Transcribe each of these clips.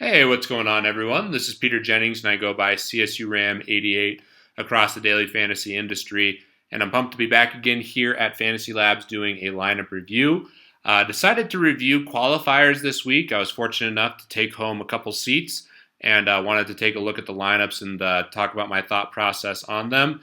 Hey, what's going on, everyone? This is Peter Jennings, and I go by CSURAM88 across the daily fantasy industry. And I'm pumped to be back again here at FantasyLabs doing a lineup review. Decided to review qualifiers this week. I was fortunate enough to take home a couple seats and wanted to take a look at the lineups and talk about my thought process on them.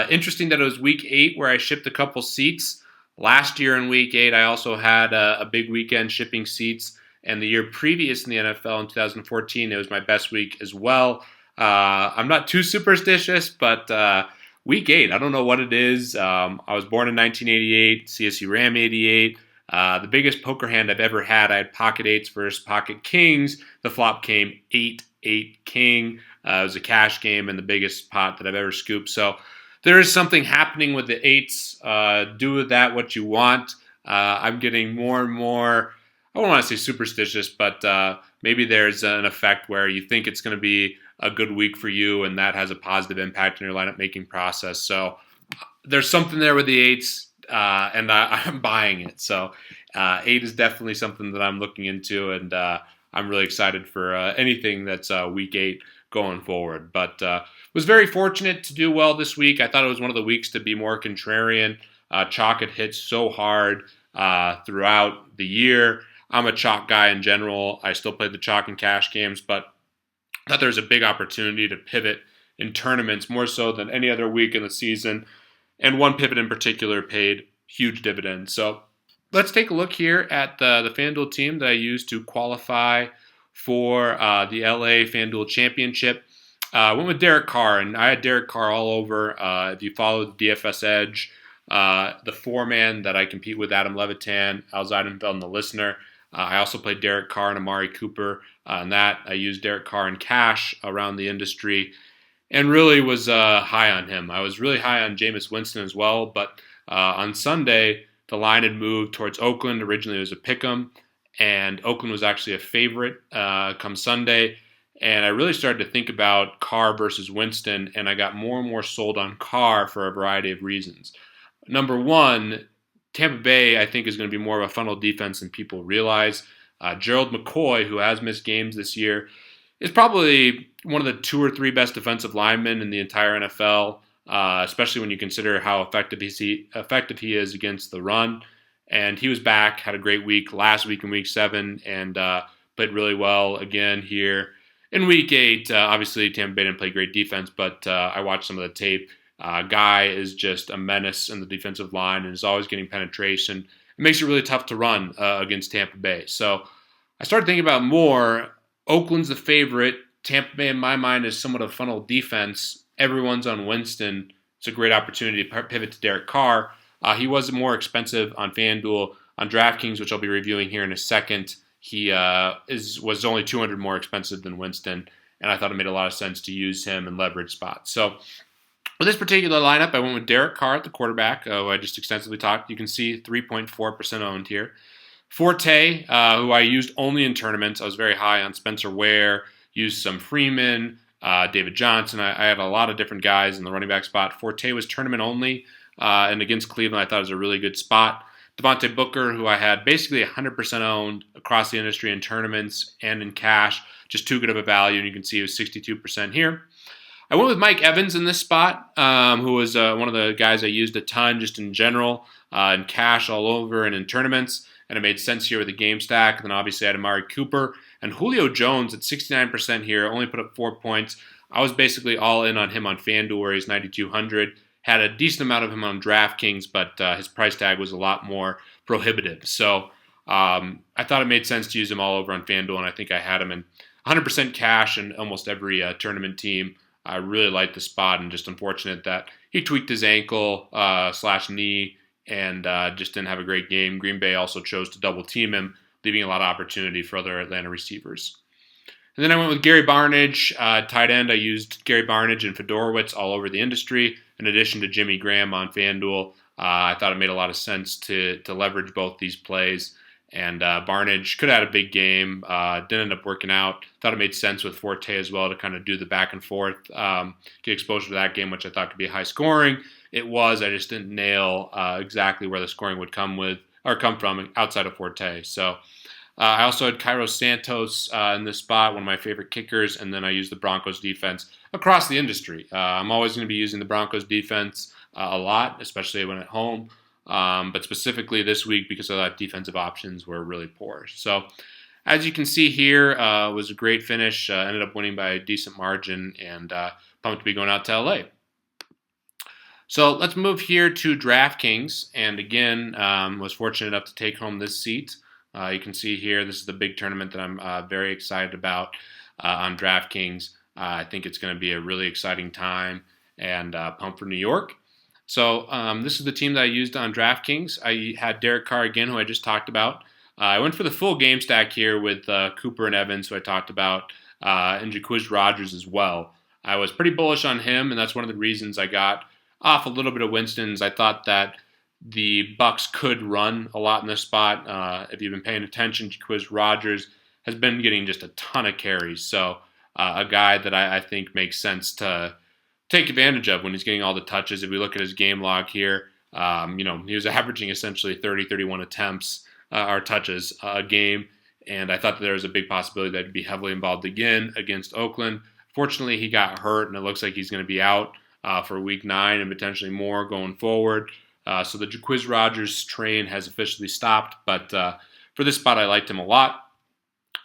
Interesting that it was week 8 where I shipped a couple seats. Last year in week 8, I also had a big weekend shipping seats. And the year previous in the NFL in 2014, it was my best week as well. I'm not too superstitious, but week 8, I don't know what it is. I was born in 1988, CSU Ram 88. The biggest poker hand I've ever had, I had pocket 8s versus pocket kings. The flop came 8-8 king. It was a cash game and the biggest pot that I've ever scooped. So there is something happening with the 8s. Do with that what you want. I'm getting more and more, I don't want to say superstitious, but maybe there's an effect where you think it's going to be a good week for you, and that has a positive impact on your lineup making process. So there's something there with the 8s, and I'm buying it. So 8 is definitely something that I'm looking into, and I'm really excited for anything that's week 8 going forward. But was very fortunate to do well this week. I thought it was one of the weeks to be more contrarian. Chalk had hit so hard throughout the year. I'm a chalk guy in general. I still play the chalk and cash games, but I thought there was a big opportunity to pivot in tournaments more so than any other week in the season. And one pivot in particular paid huge dividends. So let's take a look here at the FanDuel team that I used to qualify for the LA FanDuel Championship. I went with Derek Carr, and I had Derek Carr all over. If you follow the DFS Edge, the four-man that I compete with, Adam Levitan, Al Zeidenfeld, and the listener. I also played Derek Carr and Amari Cooper. And that I used Derek Carr in cash around the industry and really was high on him. I was really high on Jameis Winston as well, but on Sunday, the line had moved towards Oakland. Originally, it was a pick'em, and Oakland was actually a favorite come Sunday. And I really started to think about Carr versus Winston, and I got more and more sold on Carr for a variety of reasons. Number one, Tampa Bay, I think, is going to be more of a funnel defense than people realize. Gerald McCoy, who has missed games this year, is probably one of the 2 or 3 best defensive linemen in the entire NFL, especially when you consider how effective he is against the run. And he was back, had a great week last week in week 7, and played really well again here in week 8. Obviously, Tampa Bay didn't play great defense, but I watched some of the tape. Guy is just a menace in the defensive line and is always getting penetration. It makes it really tough to run against Tampa Bay. So I started thinking about more. Oakland's the favorite. Tampa Bay, in my mind, is somewhat of a funnel defense. Everyone's on Winston. It's a great opportunity to pivot to Derek Carr. He was more expensive on FanDuel. On DraftKings, which I'll be reviewing here in a second, he was only $200 more expensive than Winston, and I thought it made a lot of sense to use him in leverage spots. So with this particular lineup, I went with Derek Carr at the quarterback, who I just extensively talked. You can see 3.4% owned here. Forte, who I used only in tournaments. I was very high on Spencer Ware, used some Freeman, David Johnson. I had a lot of different guys in the running back spot. Forte was tournament only, and against Cleveland, I thought it was a really good spot. Devontae Booker, who I had basically 100% owned across the industry in tournaments and in cash, just too good of a value, and you can see it was 62% here. I went with Mike Evans in this spot, who was one of the guys I used a ton just in general, in cash all over and in tournaments, and it made sense here with the game stack. And then obviously I had Amari Cooper and Julio Jones at 69% here, only put up 4 points. I was basically all in on him on FanDuel where he's 9,200. Had a decent amount of him on DraftKings, but his price tag was a lot more prohibitive. So I thought it made sense to use him all over on FanDuel, and I think I had him in 100% cash in almost every tournament team. I really liked the spot, and just unfortunate that he tweaked his ankle / knee and just didn't have a great game. Green Bay also chose to double team him, leaving a lot of opportunity for other Atlanta receivers. And then I went with Gary Barnidge, tight end. I used Gary Barnidge and Fedorowicz all over the industry, in addition to Jimmy Graham on FanDuel. I thought it made a lot of sense to leverage both these plays. And Barnidge could have had a big game. Didn't end up working out. Thought it made sense with Forte as well to kind of do the back and forth, get exposure to that game, which I thought could be high scoring. It was. I just didn't nail exactly where the scoring would come from outside of Forte. So I also had Cairo Santos in this spot, one of my favorite kickers, and then I used the Broncos defense across the industry. I'm always going to be using the Broncos defense a lot, especially when at home, but specifically this week because I thought defensive options were really poor. So as you can see here, was a great finish. Ended up winning by a decent margin, and pumped to be going out to LA. So let's move here to DraftKings, and again, was fortunate enough to take home this seat. You can see here, this is the big tournament that I'm very excited about on DraftKings. I think it's going to be a really exciting time, and pumped for New York. So this is the team that I used on DraftKings. I had Derek Carr again, who I just talked about. I went for the full game stack here with Cooper and Evans, who I talked about, and Jacquizz Rodgers as well. I was pretty bullish on him, and that's one of the reasons I got off a little bit of Winston's. I thought that the Bucks could run a lot in this spot. If you've been paying attention, Jacquizz Rodgers has been getting just a ton of carries. So a guy that I think makes sense to take advantage of when he's getting all the touches. If we look at his game log here, he was averaging essentially 30, 31 attempts or touches a game. And I thought that there was a big possibility that he'd be heavily involved again against Oakland. Fortunately, he got hurt, and it looks like he's going to be out for Week 9 and potentially more going forward. So the Jacquizz Rodgers train has officially stopped, but for this spot, I liked him a lot.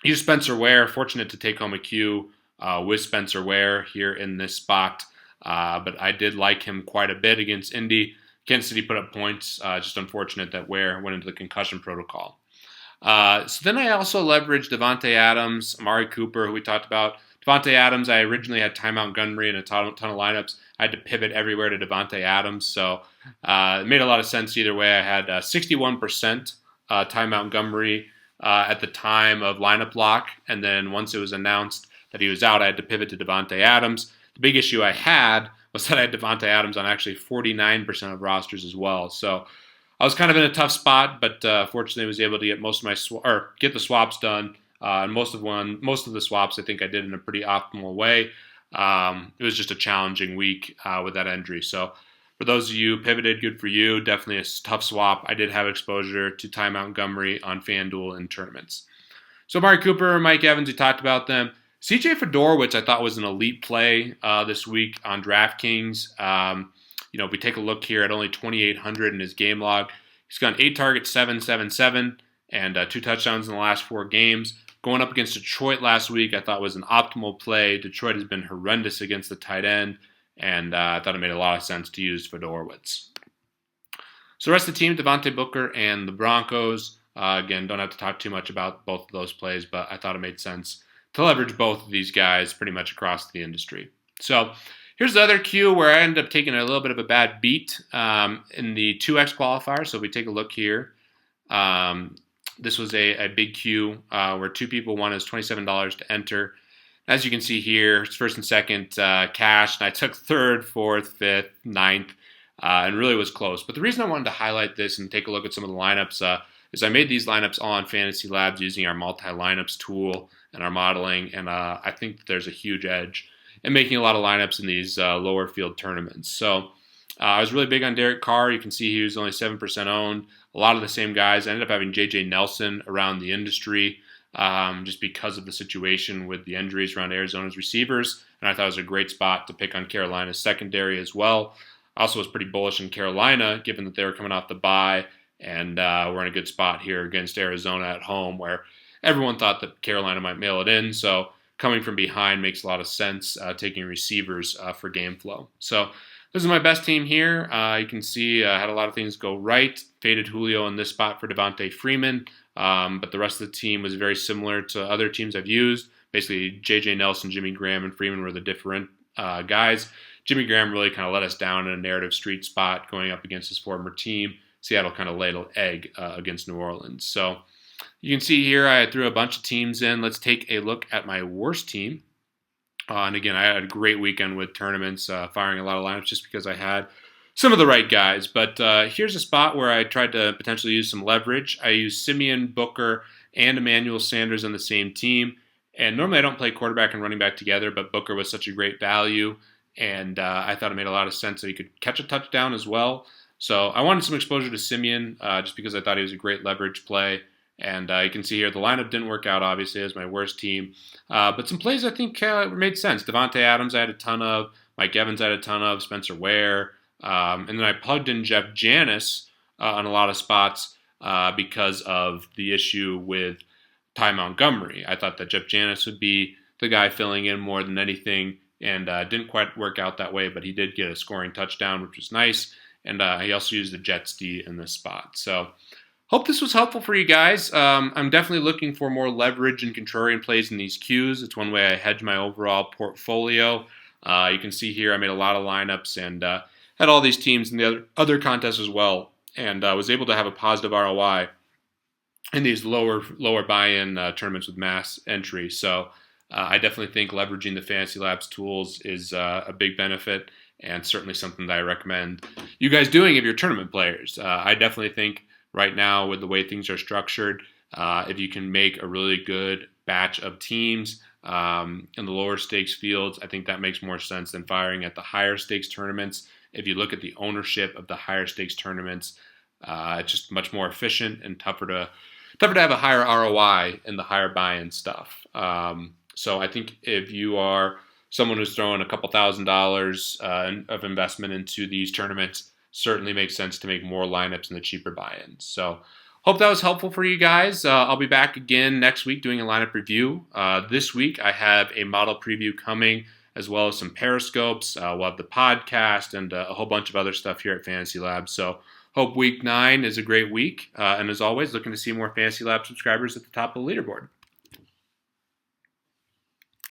Used Spencer Ware, fortunate to take home a Q with Spencer Ware here in this spot, but I did like him quite a bit against Indy. Kansas City put up points, just unfortunate that Ware went into the concussion protocol. So then I also leveraged Devontae Adams, Amari Cooper, who we talked about. Devontae Adams, I originally had Ty Montgomery in a ton of lineups. I had to pivot everywhere to Devontae Adams, so it made a lot of sense either way. I had 61% Ty Montgomery at the time of lineup lock, and then once it was announced that he was out, I had to pivot to Devontae Adams. The big issue I had was that I had Devontae Adams on actually 49% of rosters as well. So I was kind of in a tough spot, but fortunately was able to get most of my get the swaps done. And most of the swaps I think I did in a pretty optimal way. It was just a challenging week with that injury. So for those of you who pivoted, good for you. Definitely a tough swap. I did have exposure to Ty Montgomery on FanDuel in tournaments. So Amari Cooper, Mike Evans, we talked about them. CJ Fedorowicz, I thought was an elite play this week on DraftKings. If we take a look here at only 2,800 in his game log, he's got 8 targets, 777, and 2 touchdowns in the last 4 games. Going up against Detroit last week, I thought was an optimal play. Detroit has been horrendous against the tight end, and I thought it made a lot of sense to use Fedorowicz. So the rest of the team, Devontae Booker and the Broncos. Again, don't have to talk too much about both of those plays, but I thought it made sense to leverage both of these guys pretty much across the industry. So here's the other Q where I ended up taking a little bit of a bad beat in the 2X qualifier. So if we take a look here, this was a big Q where 2 people won as $27 to enter. As you can see here, it's first and second cash, and I took 3rd, 4th, 5th, 9th, and really was close. But the reason I wanted to highlight this and take a look at some of the lineups is I made these lineups all on FantasyLabs using our multi-lineups tool and our modeling, and I think that there's a huge edge in making a lot of lineups in these lower field tournaments. So I was really big on Derek Carr. You can see he was only 7% owned. A lot of the same guys. I ended up having J.J. Nelson around the industry just because of the situation with the injuries around Arizona's receivers, and I thought it was a great spot to pick on Carolina's secondary as well. I also was pretty bullish in Carolina, given that they were coming off the bye, and we're in a good spot here against Arizona at home, where everyone thought that Carolina might mail it in. So coming from behind makes a lot of sense, taking receivers for game flow. So this is my best team here. You can see I had a lot of things go right. Faded Julio in this spot for Devontae Freeman, but the rest of the team was very similar to other teams I've used. Basically, J.J. Nelson, Jimmy Graham, and Freeman were the different guys. Jimmy Graham really kind of let us down in a narrative street spot going up against his former team. Seattle kind of laid an egg against New Orleans. So you can see here I threw a bunch of teams in. Let's take a look at my worst team. And again, I had a great weekend with tournaments, firing a lot of lineups just because I had some of the right guys. But here's a spot where I tried to potentially use some leverage. I used Simeon, Booker, and Emmanuel Sanders on the same team. And normally I don't play quarterback and running back together, but Booker was such a great value. And I thought it made a lot of sense that he could catch a touchdown as well. So I wanted some exposure to Simeon just because I thought he was a great leverage play. And you can see here the lineup didn't work out, obviously, as my worst team. But some plays I think made sense. Devontae Adams I had a ton of. Mike Evans I had a ton of. Spencer Ware. And then I plugged in Jeff Janis on a lot of spots because of the issue with Ty Montgomery. I thought that Jeff Janis would be the guy filling in more than anything, and didn't quite work out that way, but he did get a scoring touchdown, which was nice. And he also used the Jets D in this spot. So hope this was helpful for you guys. I'm definitely looking for more leverage and contrarian plays in these Qs. It's one way I hedge my overall portfolio. You can see here I made a lot of lineups and had all these teams in the other contests as well, and was able to have a positive ROI in these lower buy-in tournaments with mass entry. So I definitely think leveraging the FantasyLabs tools is a big benefit, and certainly something that I recommend you guys doing if you're tournament players. I definitely think right now with the way things are structured, if you can make a really good batch of teams in the lower stakes fields, I think that makes more sense than firing at the higher stakes tournaments. If you look at the ownership of the higher stakes tournaments, it's just much more efficient and tougher to have a higher ROI in the higher buy-in stuff. So I think if you are someone who's throwing a couple $1,000s of investment into these tournaments, certainly makes sense to make more lineups in the cheaper buy-ins. So hope that was helpful for you guys. I'll be back again next week doing a lineup review. This week I have a model preview coming, as well as some periscopes. We'll have the podcast and a whole bunch of other stuff here at Fantasy Labs. So hope week 9 is a great week. And as always, looking to see more Fantasy Labs subscribers at the top of the leaderboard.